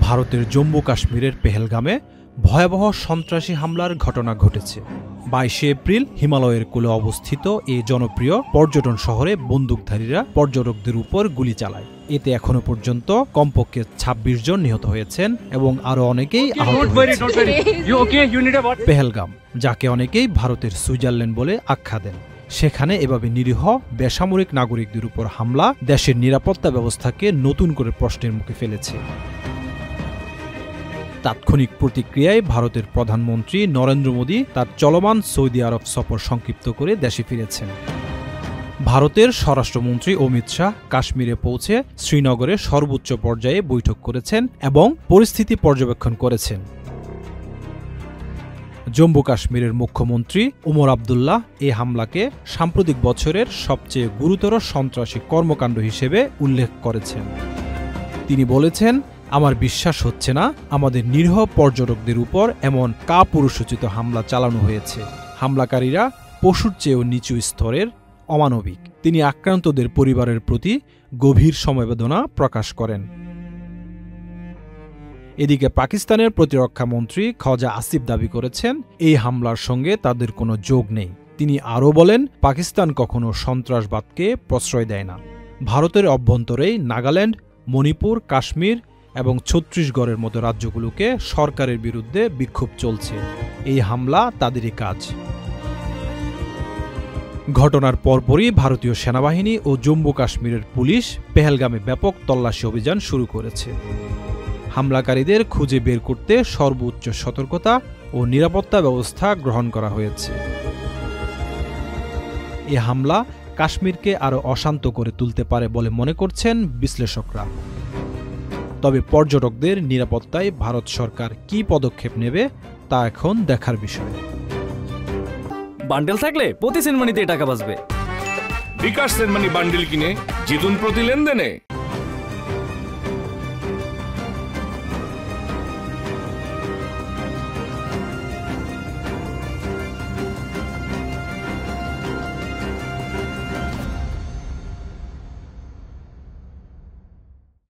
ভারতের জম্মু কাশ্মীরের পেহেলগামে ভয়াবহ সন্ত্রাসী হামলার ঘটনা ঘটেছে। 22 এপ্রিল হিমালয়ের কোলে অবস্থিত এই জনপ্রিয় পর্যটন শহরে বন্দুকধারীরা পর্যটকদের উপর গুলি চালায়। এতে এখনো পর্যন্ত কমপক্ষে 26 জন নিহত হয়েছেন এবং আরও অনেকেই আহত হয়েছেন। পেহেলগাম, যাকে অনেকেই ভারতের সুইজারল্যান্ড বলে আখ্যা দেন, সেখানে এভাবে নিরীহ বেসামরিক নাগরিকদের উপর হামলা দেশের নিরাপত্তা ব্যবস্থাকে নতুন করে প্রশ্নের মুখে ফেলেছে। তাৎক্ষণিক প্রতিক্রিয়ায় ভারতের প্রধানমন্ত্রী নরেন্দ্র মোদী তার চলমান সৌদি আরব সফর সংক্ষিপ্ত করে দেশে ফিরেছেন। ভারতের স্বরাষ্ট্রমন্ত্রী অমিত শাহ কাশ্মীরে পৌঁছে শ্রীনগরে সর্বোচ্চ পর্যায়ে বৈঠক করেছেন এবং পরিস্থিতি পর্যবেক্ষণ করেছেন। জম্মু কাশ্মীরের মুখ্যমন্ত্রী ওমর আবদুল্লাহ এই হামলাকে সাম্প্রতিক বছরের সবচেয়ে গুরুতর সন্ত্রাসী কর্মকাণ্ড হিসেবে উল্লেখ করেছেন। তিনি বলেছেন, আমার বিশ্বাস হচ্ছে না আমাদের নিরীহ পর্যটকদের উপর এমন কাপুরুষোচিত হামলা চালানো হয়েছে। হামলাকারীরা পশুর চেয়েও নিচু স্তরের, অমানবিক। তিনি আক্রান্তদের পরিবারের প্রতি গভীর সমবেদনা প্রকাশ করেন। এদিকে পাকিস্তানের প্রতিরক্ষা মন্ত্রী খজা আসিফ দাবি করেছেন এই হামলার সঙ্গে তাদের কোনো যোগ নেই। তিনি আরও বলেন, পাকিস্তান কখনো সন্ত্রাসবাদকে প্রশ্রয় দেয় না। ভারতের অভ্যন্তরেই নাগাল্যান্ড, মণিপুর, কাশ্মীর এবং ছত্তিশগড়ের মতো রাজ্যগুলোকে সরকারের বিরুদ্ধে বিক্ষোভ চলছে। এই হামলা তাদেরই কাজ। ঘটনার পরপরই ভারতীয় সেনাবাহিনী ও জম্মু কাশ্মীরের পুলিশ পেহেলগামে ব্যাপক তল্লাশি অভিযান শুরু করেছে। হামলাকারীদের খুঁজে বের করতে সর্বোচ্চ সতর্কতা ও নিরাপত্তা ব্যবস্থা গ্রহণ করা হয়েছে। এ হামলা কাশ্মীরকে আরও অশান্ত করে তুলতে পারে বলে মনে করছেন বিশ্লেষকরা। তবে পর্যটকদের নিরাপত্তায় ভারত সরকার কী পদক্ষেপ নেবে তা এখন দেখার বিষয়। বান্ডেল থাকলে প্রতি সেনমানিতে টাকা বাঁচবে। বিকাশ সেনমানি বান্ডেল কিনে জিতুন প্রতি লেনদেনে।